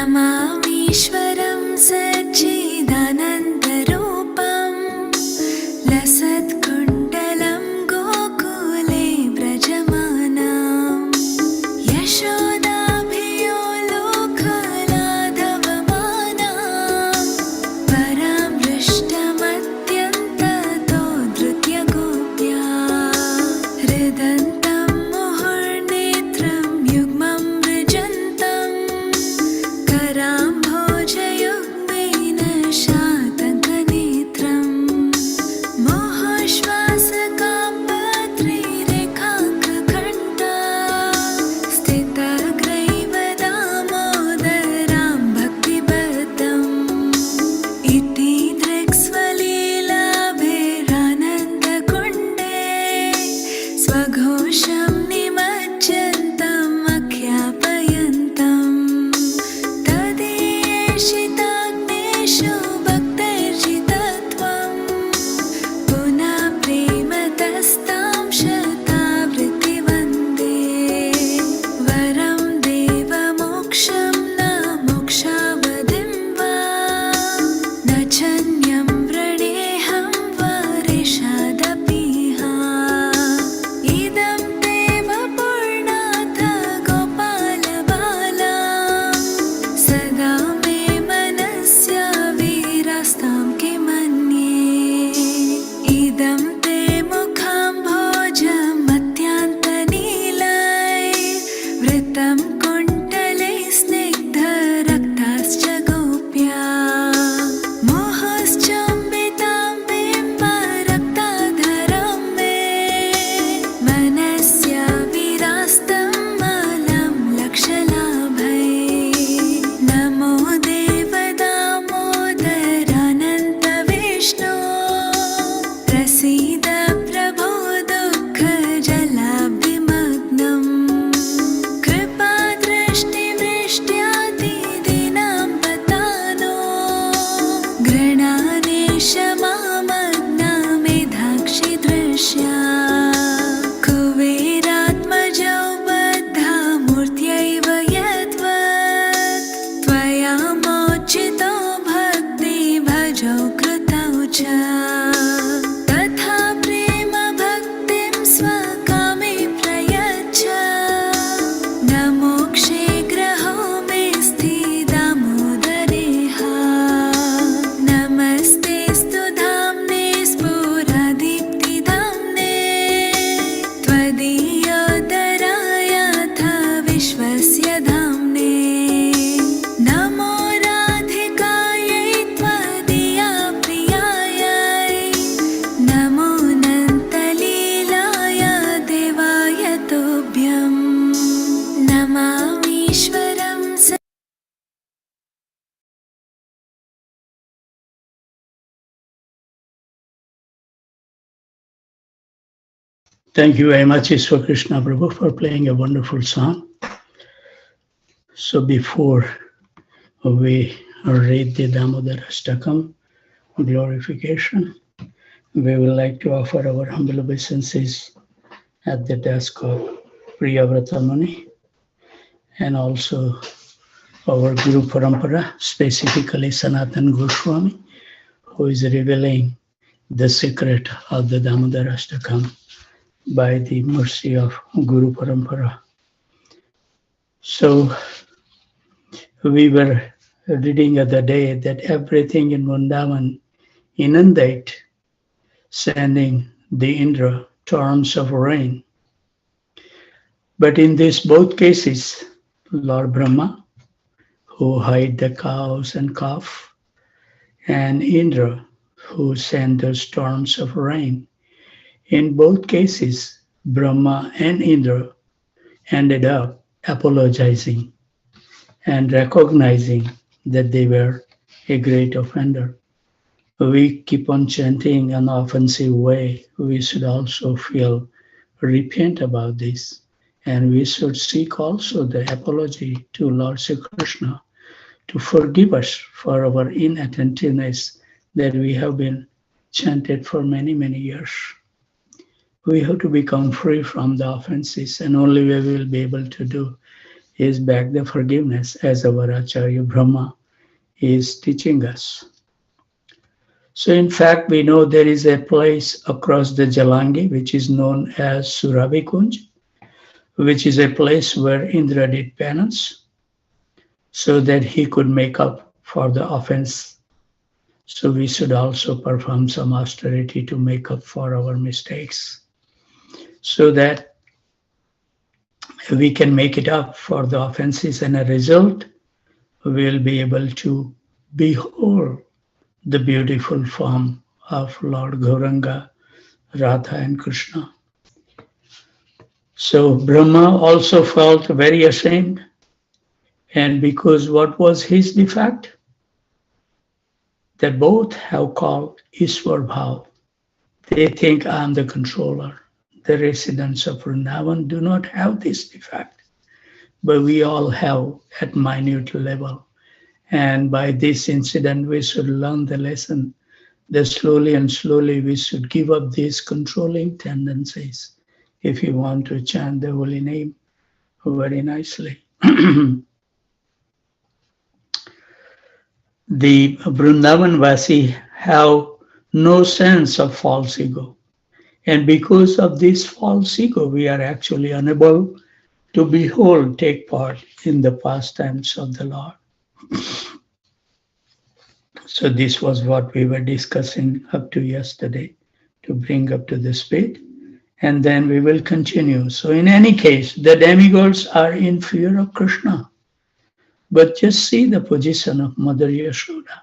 नमामीश्वरं सच्चिदानन्दरूपं लसत्कुण्डलं गोकुले व्रजमानं यशोदाभियो लोकलाघवमानां परां दृष्टमत्यन्ततो धृत्य गोप्या हृदन्तं मुहुर्नेत्रं युग्मं मृजन्तं कराम्भोजयुग्मेन शातकनेत्रं मोहश्वासकाम्बत्रिरेखाग्रकण्ठा स्थितग्रैव दामोदरां भक्तिबद्धम् इति दृक्स्वलीलाभिरानन्दकुण्डे स्वघोषं निमज्जन्तम् आख्यापयन्तम् तदेशिताग्नेषु भक्तैर्जितत्वं पुनः प्रेमतस्तां शतावृत्तिवन्दे वरं देवमोक्षं न मोक्षावधिं वा न चन्यं व्रणेऽहं वरिषादपीह इदं ते वपुर्नाथ गोपालबाला सदा मे मनस्य वीरास्तां किमन्ये इदं ते मुखाम्भोजमत्यान्तनीलै वृत्तं कुण्डले स्निग्धरक्ताश्च गोप्या मोहश्चम्बितां बिम्बरक्ताधरं मे मनस्य विरास्तं मलं लक्षलाभै नमो देवदामोदरानन्तविष्णो प्रसीद प्रभो दुःखजलाब्धिमग्नम् कृपादृष्टिवृष्ट्यादिदीनां पतानो गृह्णानेश मामग्ना मेधाक्षि दृश्या कुबेरात्मजौ बद्धा मूर्त्यैव यद्वत् त्वया मोचितो भक्ति भजौ कृतौ च तथा प्रेम भक्तिं स्वकामे प्रयच्छ न मोक्षे ग्रहो मेऽस्ति दामोदरेह नमस्तेऽस्तु धाम्ने स्फुरदीप्तिधाम्ने त्वदीयोदरायाथ विश्वस्य धाम्ने नमो राधिकायै त्वदीया प्रियायै नमो नन्तलीलाय देवाय तुभ्यं नमामीश्वरं Thank you very much, Ishwar Krishna Prabhu, for playing a wonderful song. So before we read the Damodar Ashtakam glorification, we would like to offer our humble obeisances at the desk of Priyavrata Muni and also our Guru Parampara, specifically Sanatan Goswami, who is revealing the secret of the Damodar Ashtakam by the mercy of Guru Parampara. So we were reading the other day that everything in Vrindavan inundate, sending the Indra torrents of rain. But in these both cases, Lord Brahma, who hide the cows and calf, and Indra, who send those storms of rain, in both cases, Brahma and Indra ended up apologizing and recognizing that they were a great offender. We keep on chanting an offensive way. We should also feel repent about this. And we should seek also the apology to Lord Sri Krishna to forgive us for our inattentiveness that we have been chanted for many, many years. We have to become free from the offenses, and only way we will be able to do is back the forgiveness, as our Acharya Brahma is teaching us. So in fact, we know there is a place across the Jalangi which is known as Suravikunj, which is a place where Indra did penance so that he could make up for the offense. So we should also perform some austerity to make up for our mistakes so that we can make it up for the offenses, and a result we'll be able to behold the beautiful form of Lord Gauranga, Radha and Krishna. So Brahma also felt very ashamed, and because what was his defect? That both have called Ishwar Bhav. They think I'm the controller. The residents of Vrindavan do not have this defect, but we all have at minute level. And by this incident, we should learn the lesson that slowly and slowly we should give up these controlling tendencies if you want to chant the holy name very nicely. The Vrindavanvasi have no sense of false ego. And because of this false ego, we are actually unable to behold, take part in the pastimes of the Lord. So this was what we were discussing up to yesterday to bring up to the speed. And then we will continue. So in any case, the demigods are in fear of Krishna. But just see the position of Mother Yashoda.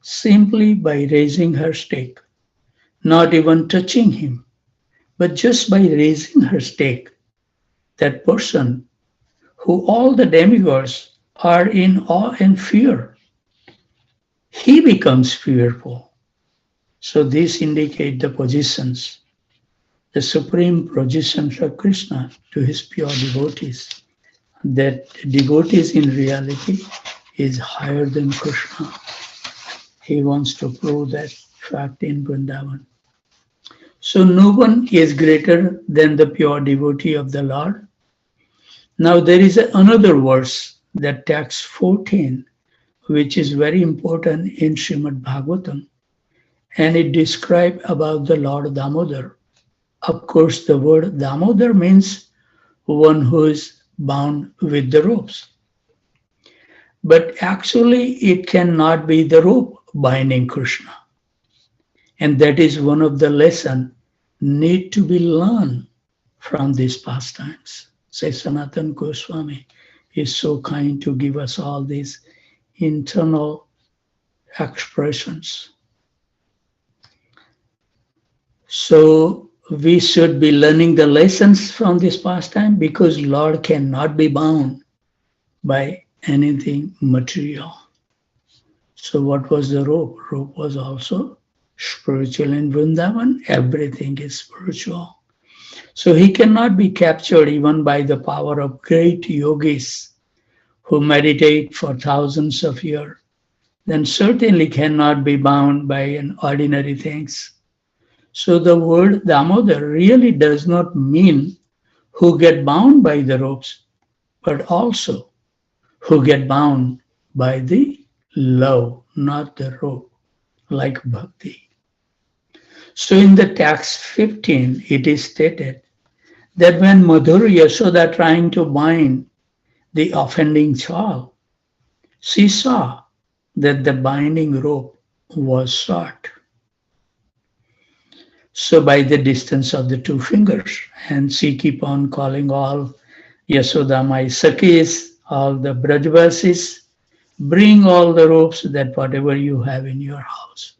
Simply by raising her stick, not even touching him, but just by raising her stick, that person who all the demigods are in awe and fear, he becomes fearful. So this indicates the positions, the supreme positions of Krishna to his pure devotees. That devotees in reality is higher than Krishna. He wants to prove that fact in Vrindavan. So no one is greater than the pure devotee of the Lord. Now there is another verse, that text 14, which is very important in Srimad Bhagavatam, and it describes about the Lord Damodar. Of course, the word Damodar means one who is bound with the ropes. But actually, it cannot be the rope binding Krishna. And that is one of the lessons need to be learned from these pastimes. Say Sanatana Goswami is so kind to give us all these internal expressions. So we should be learning the lessons from this pastime, because Lord cannot be bound by anything material. So what was the rope? Rope was also spiritual in Vrindavan. Everything is spiritual. So he cannot be captured even by the power of great yogis who meditate for thousands of years. Then certainly cannot be bound by an ordinary things. So the word Damodar really does not mean who get bound by the ropes, but also who get bound by the love, not the rope, like bhakti. So in the text 15, it is stated that when Madhur Yashoda trying to bind the offending child, she saw that the binding rope was short. So by the distance of the two fingers, and she keep on calling all Yashoda, my Sakhis, all the Brajvasis, bring all the ropes that whatever you have in your house.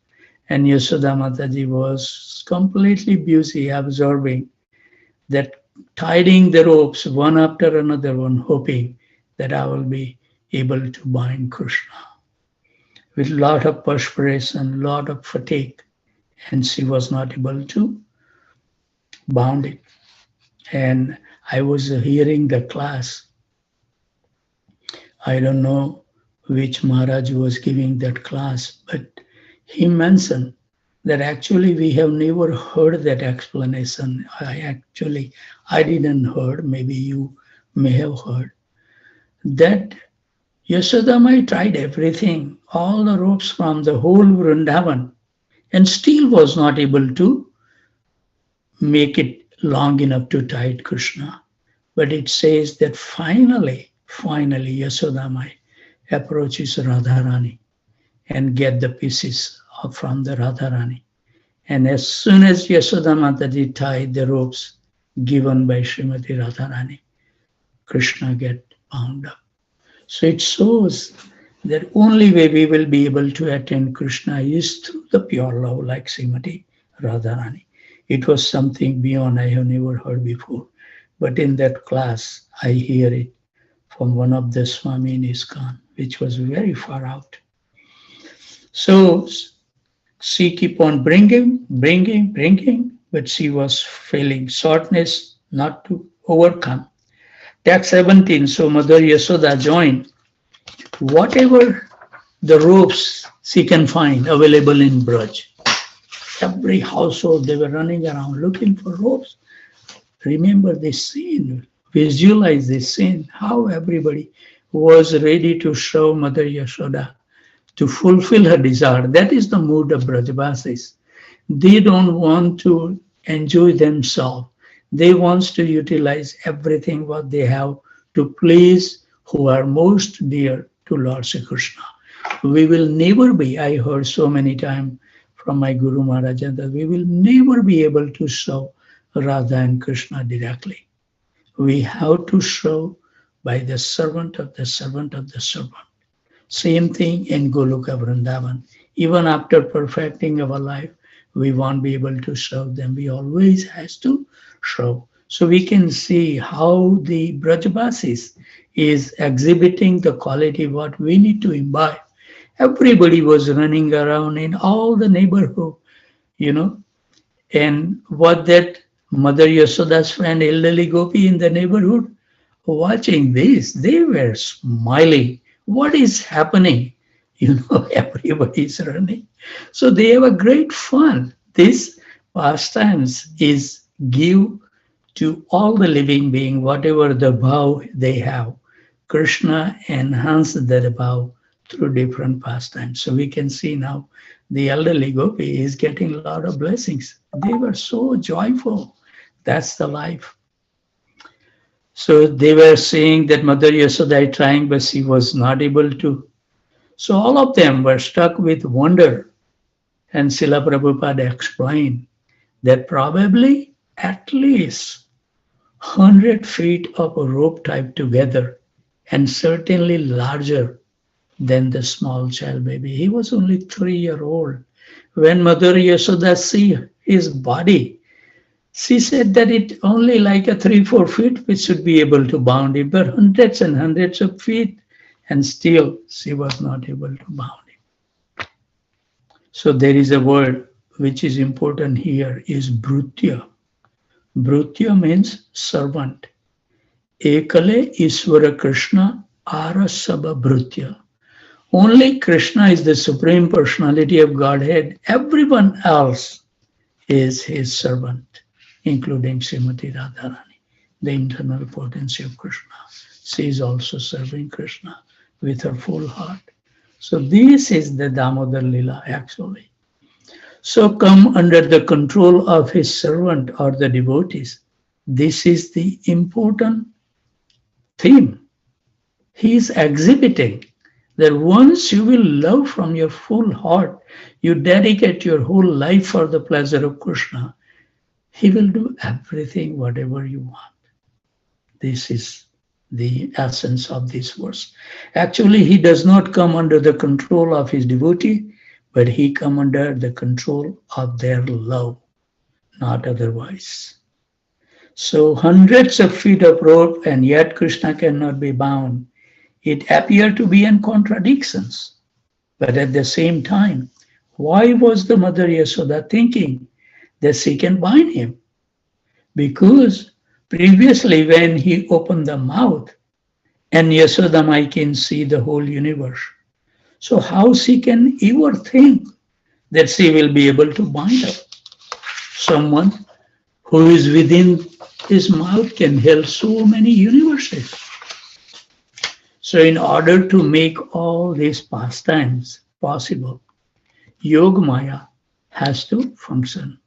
And Yashoda Mataji was completely busy absorbing that, tying the ropes one after another one, hoping that I will be able to bind Krishna. With a lot of perspiration, lot of fatigue, and she was not able to bound it. And I was hearing the class. I don't know which Maharaj was giving that class, but he mentioned that actually we have never heard that explanation. I didn't heard, maybe you may have heard, that Yasodamai tried everything, all the ropes from the whole Vrindavan, and still was not able to make it long enough to tie it Krishna. But it says that finally Yasodamai approaches Radharani and get the pieces from the Radharani. And as soon as Yasoda Mataji tied the ropes given by Srimati Radharani, Krishna get bound up. So it shows that only way we will be able to attain Krishna is through the pure love like Srimati Radharani. It was something beyond I have never heard before. But in that class, I hear it from one of the Swami in ISKCON, which was very far out. So she keep on bringing, but she was feeling shortness not to overcome. Text 17, so Mother Yasoda joined whatever the ropes she can find available in Braj. Every household, they were running around looking for ropes. Remember this scene, visualize this scene, how everybody was ready to show Mother Yashoda to fulfill her desire. That is the mood of Brajavasis. They don't want to enjoy themselves. They want to utilize everything what they have to please who are most dear to Lord Sri Krishna. We will never be, I heard so many times from my Guru Maharaja, that we will never be able to show Radha and Krishna directly. We have to show by the servant of the servant of the servant. Same thing in Goloka Vrindavan. Even after perfecting our life, we won't be able to show them. We always has to show. So we can see how the Brajavasis is exhibiting the quality what we need to imbibe. Everybody was running around in all the neighborhood, and what that Mother Yasoda's friend elderly Gopi in the neighborhood watching this, they were smiling. What is happening? Everybody is running. So they have a great fun. This pastimes is give to all the living being whatever the bhav they have. Krishna enhanced that bhav through different pastimes. So we can see now the elderly Gopi is getting a lot of blessings. They were so joyful. That's the life. So they were saying that Mother Yasoda is trying, but she was not able to. So all of them were struck with wonder. And Srila Prabhupada explained that probably at least 100 feet of a rope tied together, and certainly larger than the small child baby. He was only 3-year-old. When Mother Yasoda see his body, she said that it only like a 3-4 feet which should be able to bound him, but hundreds and hundreds of feet, and still she was not able to bound him. So there is a word which is important here is Brutya. Brutya means servant. Ekale Iswara Krishna Arasaba Brutya. Only Krishna is the Supreme Personality of Godhead. Everyone else is his servant, including Srimati Radharani, the internal potency of Krishna. She is also serving Krishna with her full heart. So this is the Damodar Lila actually. So come under the control of his servant or the devotees. This is the important theme. He is exhibiting that once you will love from your full heart, you dedicate your whole life for the pleasure of Krishna, he will do everything, whatever you want. This is the essence of this verse. Actually, he does not come under the control of his devotee, but he come under the control of their love, not otherwise. So hundreds of feet of rope, and yet Krishna cannot be bound. It appeared to be in contradictions. But at the same time, why was the Mother Yasoda thinking that she can bind him? Because previously when he opened the mouth, and Yasoda Mai can see the whole universe. So how she can ever think that she will be able to bind up someone who is within his mouth can hold so many universes. So in order to make all these pastimes possible, Yogamaya has to function.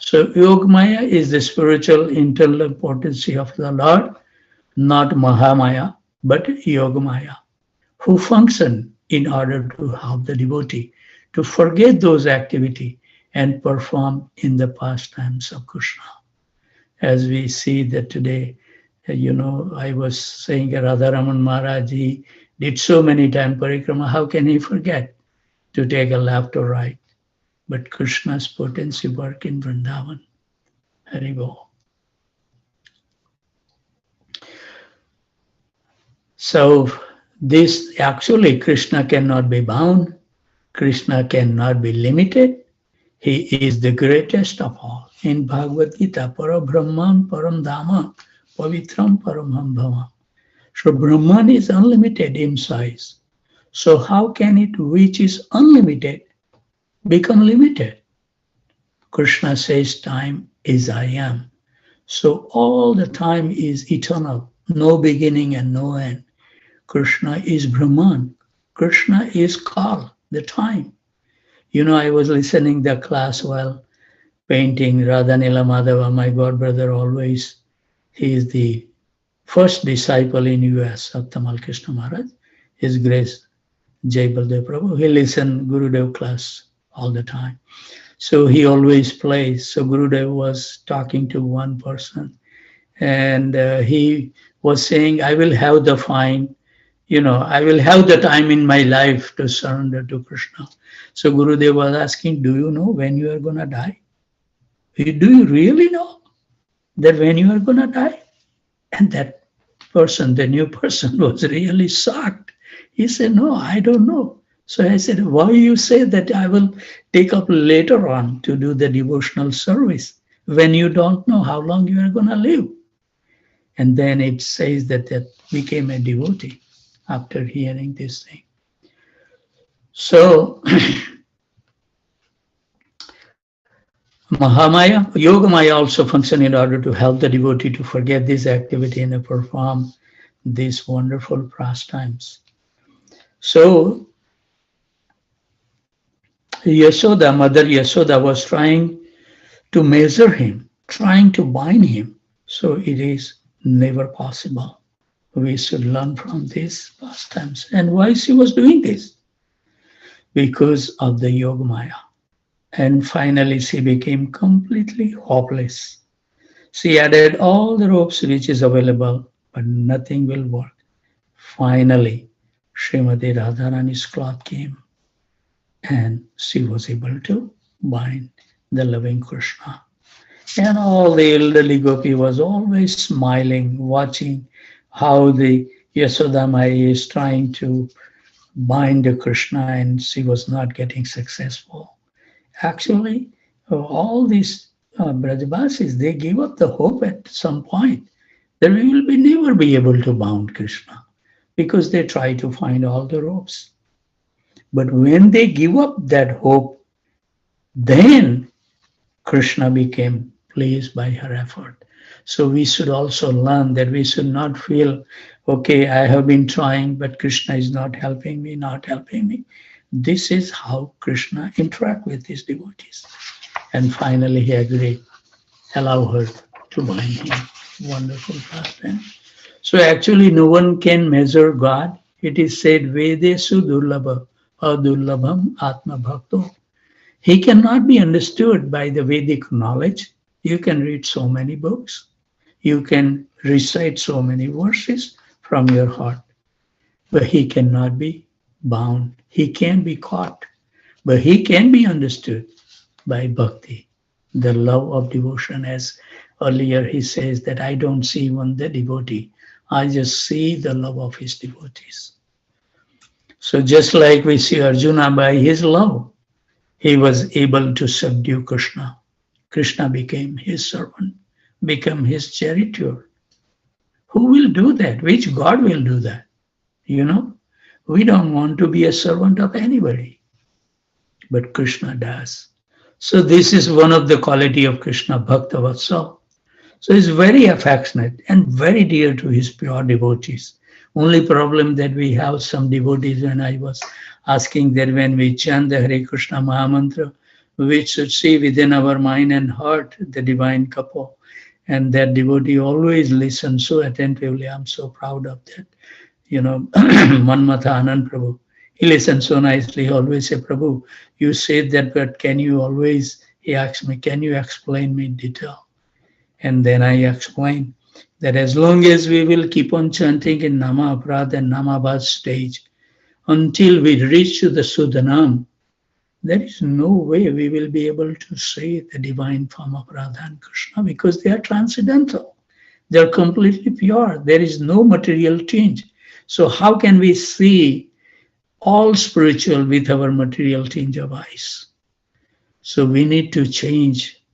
So Yogamaya is the spiritual internal potency of the Lord, not Mahamaya, but Yogamaya, who function in order to help the devotee to forget those activity and perform in the pastimes of Krishna. As we see that today, I was saying Radharaman Maharaj, he did so many times parikrama, how can he forget to take a left or right? But Krishna's potency work in Vrindavan. Haribo. So this actually Krishna cannot be bound. Krishna cannot be limited. He is the greatest of all. In Bhagavad Gita, Para Brahman, Param Dhamma, Pavitram Paramham Bhava. So Brahman is unlimited in size. So how can it which is unlimited become limited? Krishna says time is I am. So all the time is eternal, no beginning and no end. Krishna is Brahman. Krishna is Kal, the time. I was listening the class while painting Radha Nila Madhava, my god brother always. He is the first disciple in US of Tamal Krishna Maharaj. His Grace Jai Baldev Prabhu. He listened Gurudev class all the time. So he always plays. So Gurudev was talking to one person and he was saying, I will have the I will have the time in my life to surrender to Krishna. So Gurudev was asking, do you know when you are going to die? Do you really know that when you are going to die? And that person, the new person, was really shocked. He said, no, I don't know. So I said, why you say that I will take up later on to do the devotional service when you don't know how long you are going to live? And then it says that became a devotee after hearing this thing. So Mahamaya, Yogamaya also function in order to help the devotee to forget this activity and perform these wonderful pastimes. So Yashoda, Mother Yashoda was trying to measure him, trying to bind him. So it is never possible. We should learn from these pastimes. And why she was doing this? Because of the Yogamaya. And finally, she became completely hopeless. She added all the ropes which is available, but nothing will work. Finally, Srimati Radharani's cloth came and she was able to bind the loving Krishna. And all the elderly gopi was always smiling, watching how the Yashoda Mai is trying to bind the Krishna and she was not getting successful. Actually, all these Brajavasis, they gave up the hope at some point that we will never be able to bound Krishna because they try to find all the ropes. But when they give up that hope, then Krishna became pleased by her effort. So we should also learn that we should not feel, okay, I have been trying, but Krishna is not helping me, not helping me. This is how Krishna interacts with his devotees. And finally he agreed, allow her to bind him. Wonderful pastime. So actually no one can measure God. It is said, Vedesu durlabha adurlabham atma bhakto. He cannot be understood by the Vedic knowledge. You can read so many books. You can recite so many verses from your heart. But he cannot be bound. He can be caught. But he can be understood by bhakti, the love of devotion. As earlier he says that I don't see one the devotee. I just see the love of his devotees. So just like we see Arjuna by his love, he was able to subdue Krishna. Krishna became his servant, became his charioteer. Who will do that? Which God will do that? We don't want to be a servant of anybody, but Krishna does. So this is one of the quality of Krishna, Bhakta Vatsal. So he's very affectionate and very dear to his pure devotees. Only problem that we have some devotees, when I was asking that when we chant the Hare Krishna Mahamantra, we should see within our mind and heart the divine couple. And that devotee always listens so attentively. I'm so proud of that. Manmatha Anand Prabhu. He listens so nicely. He always say, Prabhu, you said that, but can you always, he asked me, can you explain me in detail? And then I explain that as long as we will keep on chanting in Nama Aparad and Nama Bhad stage until we reach to the Sudanam, there is no way we will be able to say the divine form of Radha and Krishna, because they are transcendental. They are completely pure. There is no material change. So how can we see all spiritual with our material change of eyes? So we need to change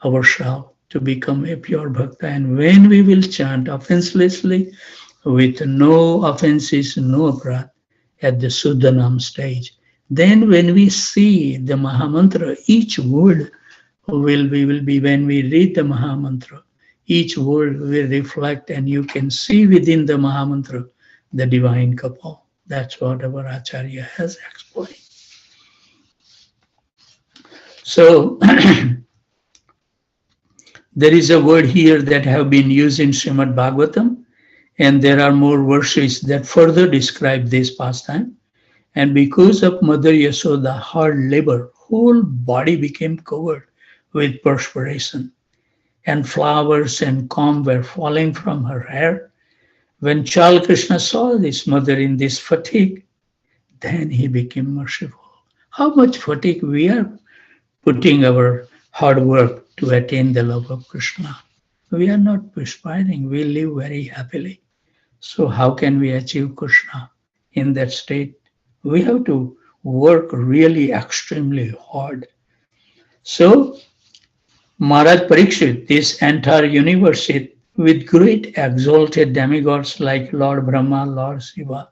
ourselves to become a pure bhakta. And when we will chant offenselessly, with no offenses, no aparad, at the Sudanam stage, then when we see the Mahamantra, each word will be when we read the Mahamantra, each word will reflect, and you can see within the Mahamantra the divine couple. That's what our Acharya has explained. So there is a word here that have been used in Srimad Bhagavatam, and there are more verses that further describe this pastime. And because of Mother Yasoda hard labor, whole body became covered with perspiration, and flowers and comb were falling from her hair. When Chal Krishna saw this mother in this fatigue, then he became merciful. How much fatigue we are putting our hard work to attain the love of Krishna. We are not perspiring, we live very happily. So how can we achieve Krishna in that state? We have to work really extremely hard. So Maharaj Parikshit, this entire universe with great exalted demigods like Lord Brahma, Lord Shiva,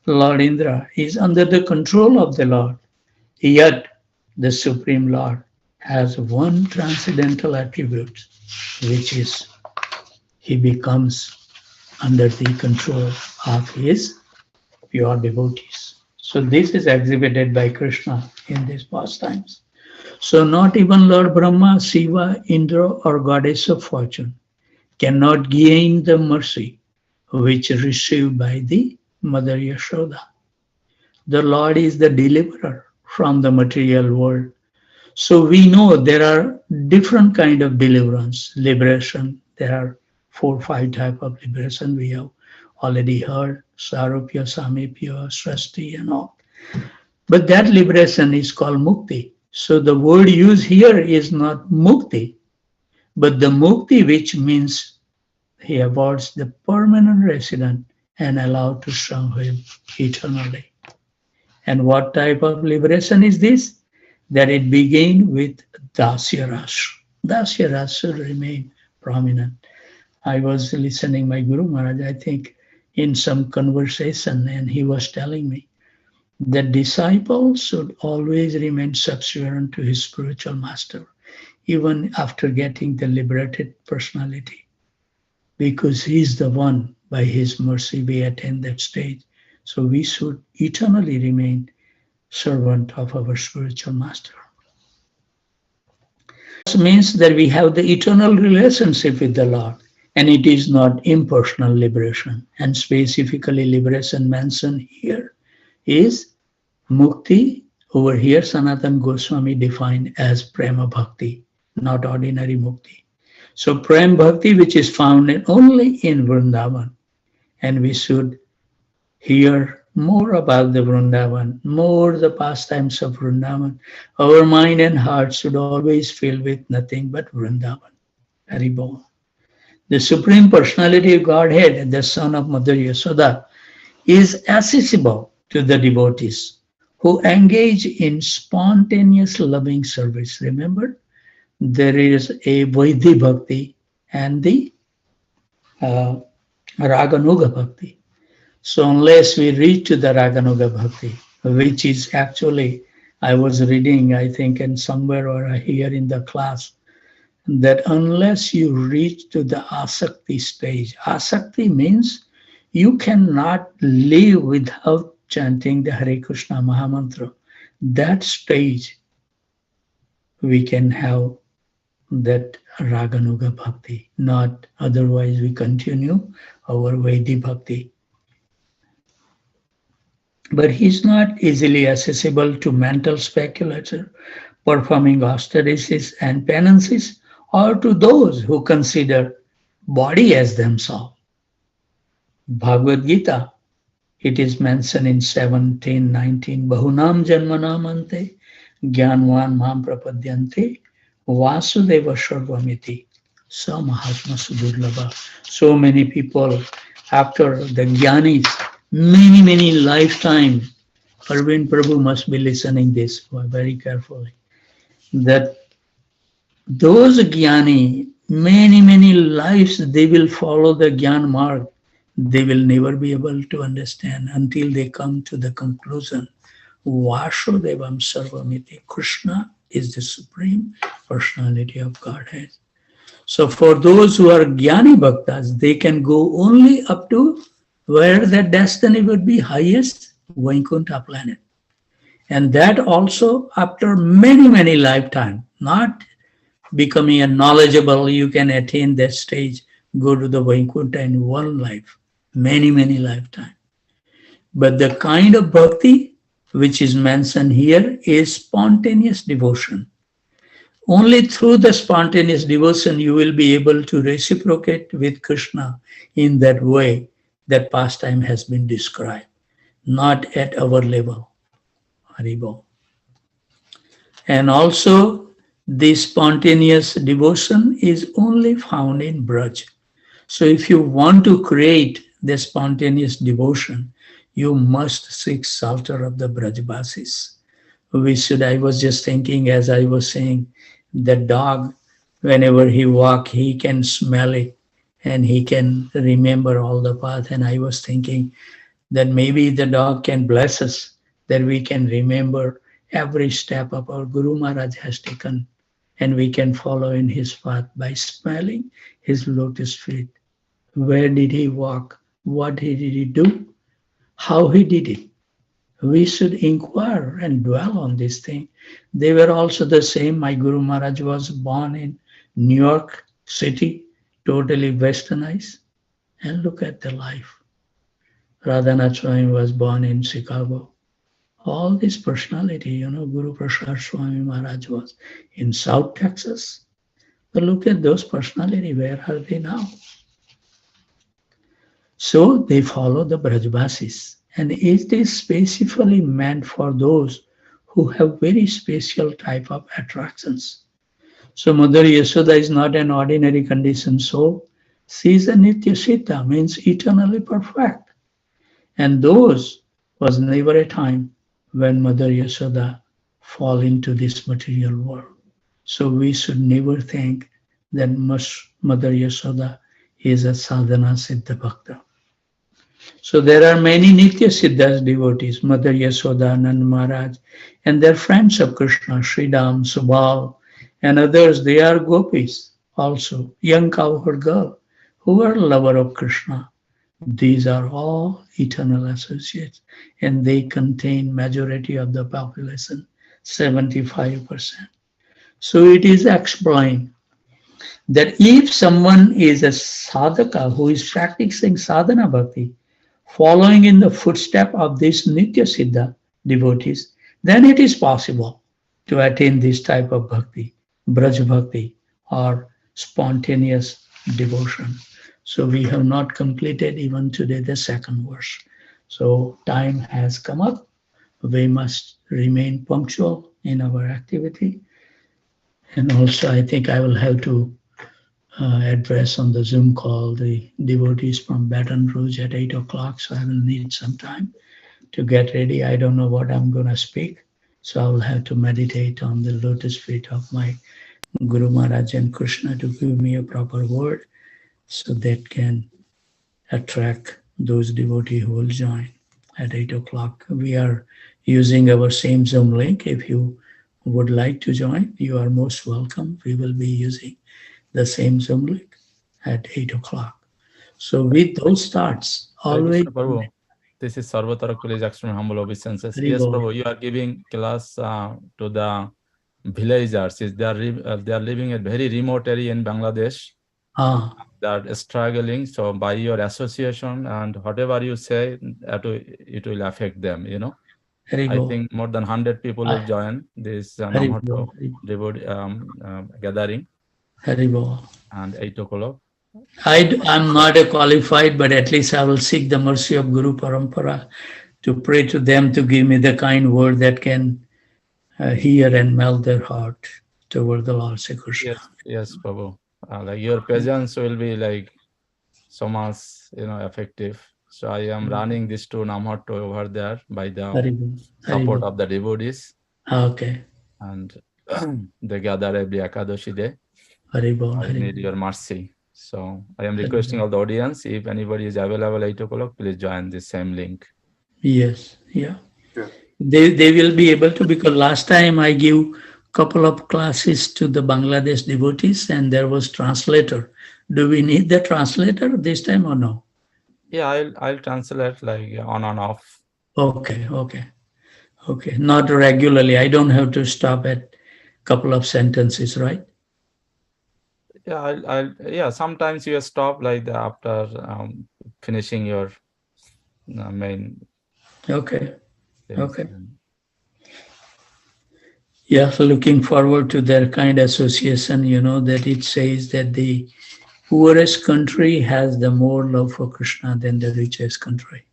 Lord Indra, is under the control of the Lord. Yet the Supreme Lord has one transcendental attribute, which is he becomes under the control of his pure devotees. So this is exhibited by Krishna in these pastimes. So not even Lord Brahma, Shiva, Indra, or goddess of fortune cannot gain the mercy which is received by the Mother Yashoda. The Lord is the deliverer from the material world. So we know there are different kind of deliverance, liberation. There are 4 or 5 type of liberation we have already heard, Sarupya, Samipya, Srasti and all. But that liberation is called Mukti. So the word used here is not Mukti, but the Mukti, which means he avoids the permanent resident and allowed to serve him eternally. And what type of liberation is this? That it began with Dasya Ras. Dasya Ras should remain prominent. I was listening my Guru Maharaj, I think, in some conversation, and he was telling me that disciples should always remain subservient to his spiritual master, even after getting the liberated personality, because he is the one, by his mercy we attain that stage. So we should eternally remain servant of our spiritual master. This means that we have the eternal relationship with the Lord, and it is not impersonal liberation. And specifically liberation mentioned here is Mukti. Over here Sanatana Goswami defined as Prema Bhakti, not ordinary Mukti. So Prem Bhakti, which is found only in Vrindavan, and we should hear more about the Vrindavan, more the pastimes of Vrindavan. Our mind and heart should always fill with nothing but Vrindavan. Haribol. The Supreme Personality of Godhead, the Son of Mother Yasoda, is accessible to the devotees who engage in spontaneous loving service. Remember, there is a Vaidhi Bhakti and the Raganuga Bhakti. So unless we reach to the Raganuga Bhakti, which is actually, I was reading, I think, and somewhere or here in the class, that unless you reach to the Asakti stage, Asakti means You cannot live without chanting the Hare Krishna Mahamantra. That stage we can have that Raganuga Bhakti. Not otherwise we continue our Vaidhi Bhakti. But he's not easily accessible to mental speculator performing austerities and penances, or to those who consider body as themselves. Bhagavad Gita, it is mentioned in 17:19, Bahunam Janmanamante Gyanvan Mam Prapadyante Vasudeva Sarvamiti Sa Mahatma Sudurlabha. So many people after the Gyanis, many lifetime. Arvind Prabhu must be listening this very carefully. That those Jnani, many lives, they will follow the Jnana mark. They will never be able to understand until they come to the conclusion. Vasudevam Sarvamiti. Krishna is the Supreme Personality of Godhead. So for those who are Jnani Bhaktas, they can go only up to where their destiny would be highest, Vaikuntha planet. And that also after many lifetimes, not becoming a knowledgeable, you can attain that stage, go to the Vaikuntha in one life, many lifetimes. But the kind of bhakti which is mentioned here is spontaneous devotion. Only through the spontaneous devotion you will be able to reciprocate with Krishna in that way that pastime has been described, not at our level. Haribo. And also, this spontaneous devotion is only found in Braj. So if you want to create the spontaneous devotion, you must seek shelter of the Brajbasis. I was just thinking as I was saying, the dog, whenever he walks, he can smell it and he can remember all the path. And I was thinking that maybe the dog can bless us, that we can remember every step of our Guru Maharaj has taken, and we can follow in his path by smelling his lotus feet. Where did he walk? What did he do? How he did it? We should inquire and dwell on this thing. They were also the same. My Guru Maharaj was born in New York City, totally westernized. And look at the life. Radhanath Swami was born in Chicago. All this personality, Guru Prasad Swami Maharaj was in South Texas. But look at those personality, where are they now? So they follow the Brajbasis. And it is specifically meant for those who have very special type of attractions. So Mother Yashoda is not an ordinary conditioned soul. She is a Nitya Sita, means eternally perfect. And those was never a time when Mother Yashoda fall into this material world. So we should never think that Mother Yashoda is a sadhana siddha bhakta. So there are many Nitya Siddhas devotees, Mother Yashoda, Nand Maharaj, and their friends of Krishna, Sridham, Subal, and others. They are gopis also, young cowherd girl, who are lover of Krishna. These are all eternal associates, and they contain majority of the population, 75%. So it is explained that if someone is a sadhaka who is practicing sadhana bhakti, following in the footstep of these Nitya Siddha devotees, then it is possible to attain this type of bhakti, Braj Bhakti, or spontaneous devotion. So we have not completed even today the second verse. So time has come up. We must remain punctual in our activity. And also I think I will have to address on the Zoom call the devotees from Baton Rouge at 8 o'clock. So I will need some time to get ready. I don't know what I'm going to speak. So I will have to meditate on the lotus feet of my Guru Maharaj and Krishna to give me a proper word so that can attract those devotees who will join at 8 o'clock. We are using our same Zoom link. If you would like to join, you are most welcome. We will be using the same Zoom link at 8 o'clock. So with those thoughts, Hare always Krishna Prabhu. This is Sarvatarak Village extreme humble obeisances. Hari Yes, Bol, Prabhu, you are giving class to the villagers. Is they are living at very remote area in Bangladesh. ah, They are struggling. So by your association and whatever you say, it will affect them. Hari I Bol, think more than 100 people will ah, join this Hari Bol, Namhato devotee gathering Hari Bol. and 8 o'clock. I'm not a qualified, but at least I will seek the mercy of Guru Parampara to pray to them to give me the kind word that can hear and melt their heart toward the Lord Sri Krishna. Yes, yes, Prabhu. Like your presence will be like so much, effective. So I am running this to Namhato over there by the Hari Bol, Hari support Bol. of the devotees, Okay, and they gather every Ekadashi day. Hari Bol, I Hari need Bol, your mercy. So I am Hari requesting Bol. all the audience, if anybody is available 8 o'clock, please join this same link. Yes, yeah. Sure. They will be able to, because last time I give couple of classes to the Bangladesh devotees and there was translator. Do we need the translator this time or no? Yeah, I'll translate like on and off. Okay, okay, okay. Not regularly. I don't have to stop at couple of sentences, right? Yeah, yeah. Sometimes you stop like the after finishing your main Okay, things. okay. Yeah, so looking forward to their kind association, that it says that the poorest country has the more love for Krishna than the richest country.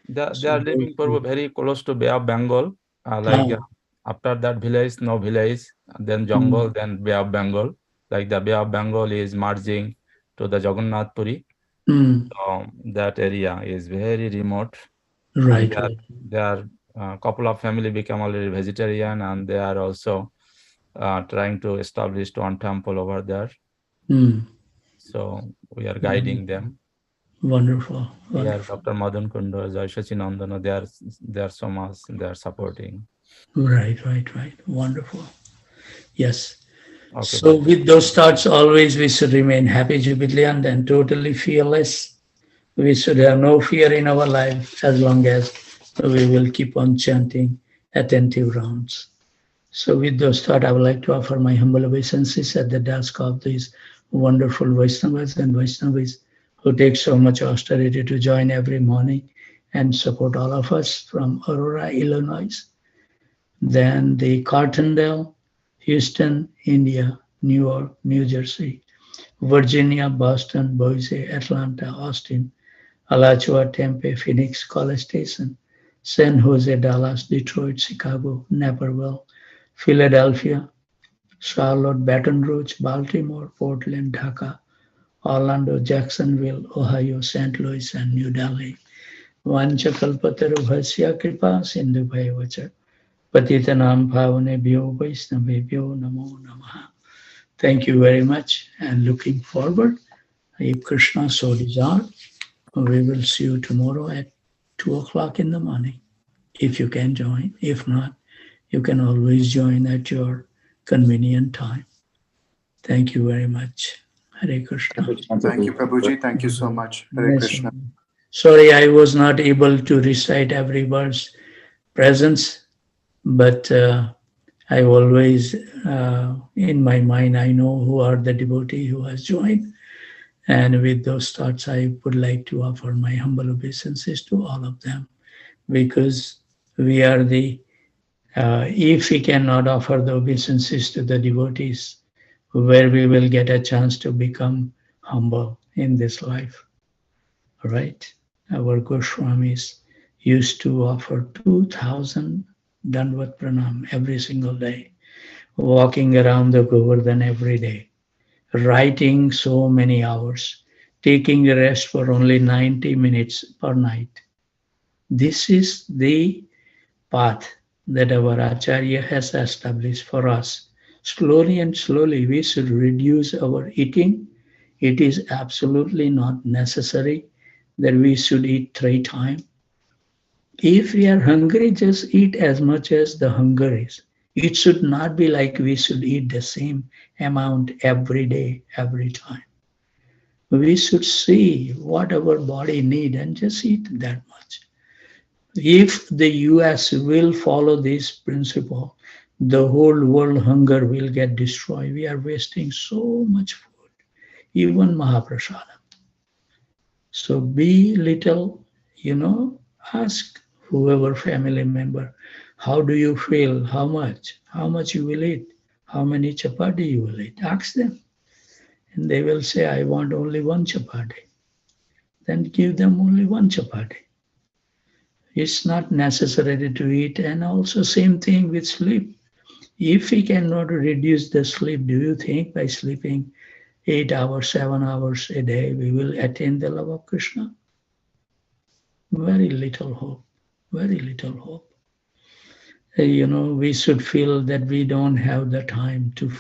They So are those living probably very close to Bay of Bengal. Like ah, after that village, no village, then jungle, mm, then Bay of Bengal. Like the Bay of Bengal is merging to the Jagannath Puri. mm, So that area is very remote, and right, right. there are a couple of family become already vegetarian, and they are also trying to establish one temple over there. Mm, So we are mm, guiding them. wonderful, Yeah, wonderful. Dr. Madan Kunda, Jai Sachinandana, they are so much, they are supporting. Right, right, right. Wonderful. Yes. Okay, So Prabhu. with those thoughts, always we should remain happy, jubilant, and totally fearless. We should have no fear in our life as long as we will keep on chanting attentive rounds. So with those thoughts, I would like to offer my humble obeisances at the desk of these wonderful Vaishnavas and Vaishnavis who take so much austerity to join every morning and support all of us from Aurora, Illinois, then the Cartondale, Houston, India, New York, New Jersey, Virginia, Boston, Boise, Atlanta, Austin, Alachua, Tempe, Phoenix, College Station, San Jose, Dallas, Detroit, Chicago, Naperville, Philadelphia, Charlotte, Baton Rouge, Baltimore, Portland, Dhaka, Orlando, Jacksonville, Ohio, St. Louis, and New Delhi. Vanchakalpatarubhasya kripa sindhu bhaivacha patitanam bhavane vaishnavebhyo namo namaha. Thank you very much and looking forward. If Krishna so desire, we will see you tomorrow at 2 o'clock in the morning. If you can join. If not, you can always join at your convenient time. Thank you very much. Hare Krishna. Thank you, Prabhuji. Thank you so much. Hare Yes. Krishna. Sorry, I was not able to recite everyone's presence, but I always, in my mind, I know who are the devotee who has joined. And with those thoughts, I would like to offer my humble obeisances to all of them because we are if we cannot offer the obeisances to the devotees, where we will get a chance to become humble in this life, right? Our Goswamis used to offer 2,000 Danvat Pranam every single day, walking around the Govardhan every day, writing so many hours, taking a rest for only 90 minutes per night. This is the path that our Acharya has established for us. Slowly and slowly, we should reduce our eating. It is absolutely not necessary that we should eat 3 times. If we are hungry, just eat as much as the hunger is. It should not be like we should eat the same amount every day, every time. We should see what our body need and just eat that much. If the US will follow this principle, the whole world hunger will get destroyed. We are wasting so much food, even Mahaprasada. So be little, ask whoever family member, how do you feel? How much? How much you will eat? How many chapati you will eat? Ask them. And they will say, I want only one chapati. Then give them only one chapati. It's not necessary to eat. And also same thing with sleep. If we cannot reduce the sleep, do you think by sleeping 8 hours, 7 hours a day, we will attain the love of Krishna? Very little hope. Very little hope. We should feel that we don't have the time to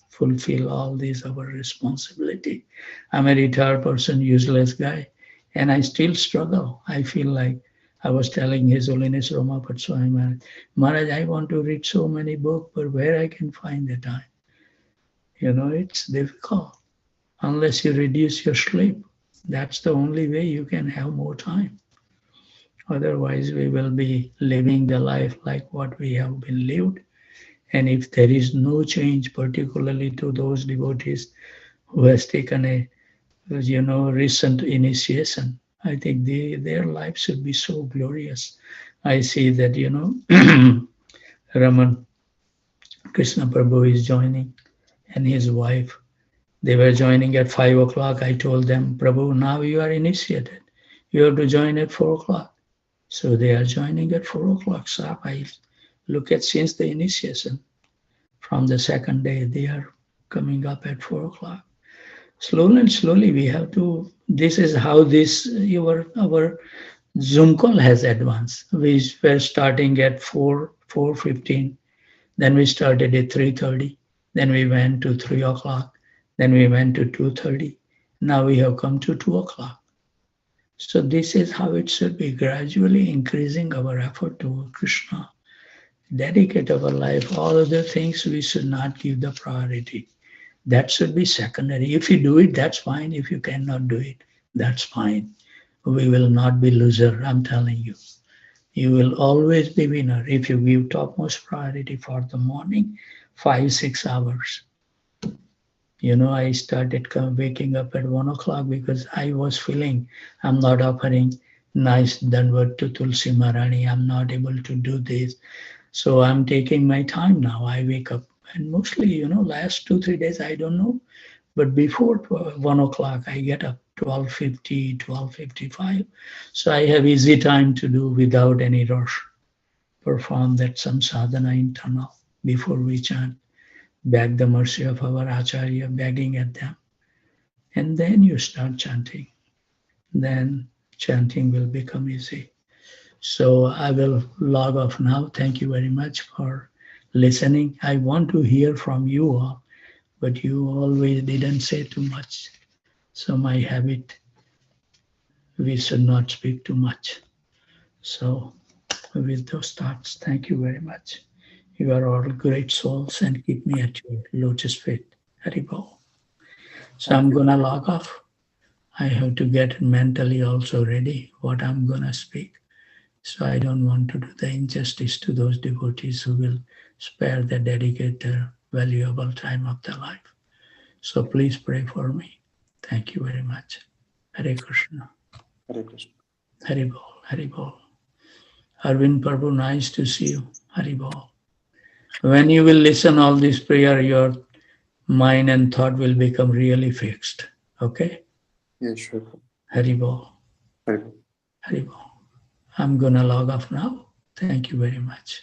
fulfill all these our responsibility. I'm a retired person, useless guy, and I still struggle. I feel like I was telling His Holiness Ramapat Swami Maharaj, I want to read so many books, but where I can find the time? It's difficult unless you reduce your sleep. That's the only way you can have more time. Otherwise, we will be living the life like what we have been lived. And if there is no change, particularly to those devotees who has taken a recent initiation, I think their life should be so glorious. I see that Raman Krishna Prabhu is joining, and his wife. They were joining at 5 o'clock. I told them, Prabhu, now you are initiated. You have to join at 4 o'clock. So they are joining at 4 o'clock sharp. I look at since the initiation. From the second day, they are coming up at 4 o'clock. Slowly and slowly, we have to. This is how our Zoom call has advanced. We were starting at 4:15. Then we started at 3:30. Then we went to 3 o'clock. Then we went to 2:30. Now we have come to 2 o'clock. So this is how it should be, gradually increasing our effort to Krishna. Dedicate our life. All other things we should not give the priority. That should be secondary. If you do it, that's fine. If you cannot do it, that's fine. We will not be loser, I'm telling you. You will always be winner if you give topmost priority for the morning, 5-6 hours. I started waking up at 1 o'clock because I was feeling I'm not offering nice Danvat to Tulsi Maharani. I'm not able to do this. So I'm taking my time now. I wake up and mostly, last 2-3 days, I don't know. But before 1 o'clock, I get up 12:50, 12:55. So I have easy time to do without any rush. Perform that some sadhana internal before we chant. Beg the mercy of our Acharya, begging at them. And then you start chanting. Then chanting will become easy. So I will log off now. Thank you very much for listening. I want to hear from you all, but you always didn't say too much. So my habit, we should not speak too much. So with those thoughts, thank you very much. You are all great souls and keep me at your lotus feet. Haribol. So I'm going to log off. I have to get mentally also ready what I'm going to speak. So I don't want to do the injustice to those devotees who will spare the dedicate their valuable time of their life. So please pray for me. Thank you very much. Hare Krishna. Hare Krishna. Haribol. Haribol. Arvind Prabhu, nice to see you. Haribol. When you will listen all this prayer, your mind and thought will become really fixed. Okay? Yes, sure. Haribol. Hare. Haribol. I'm going to log off now. Thank you very much.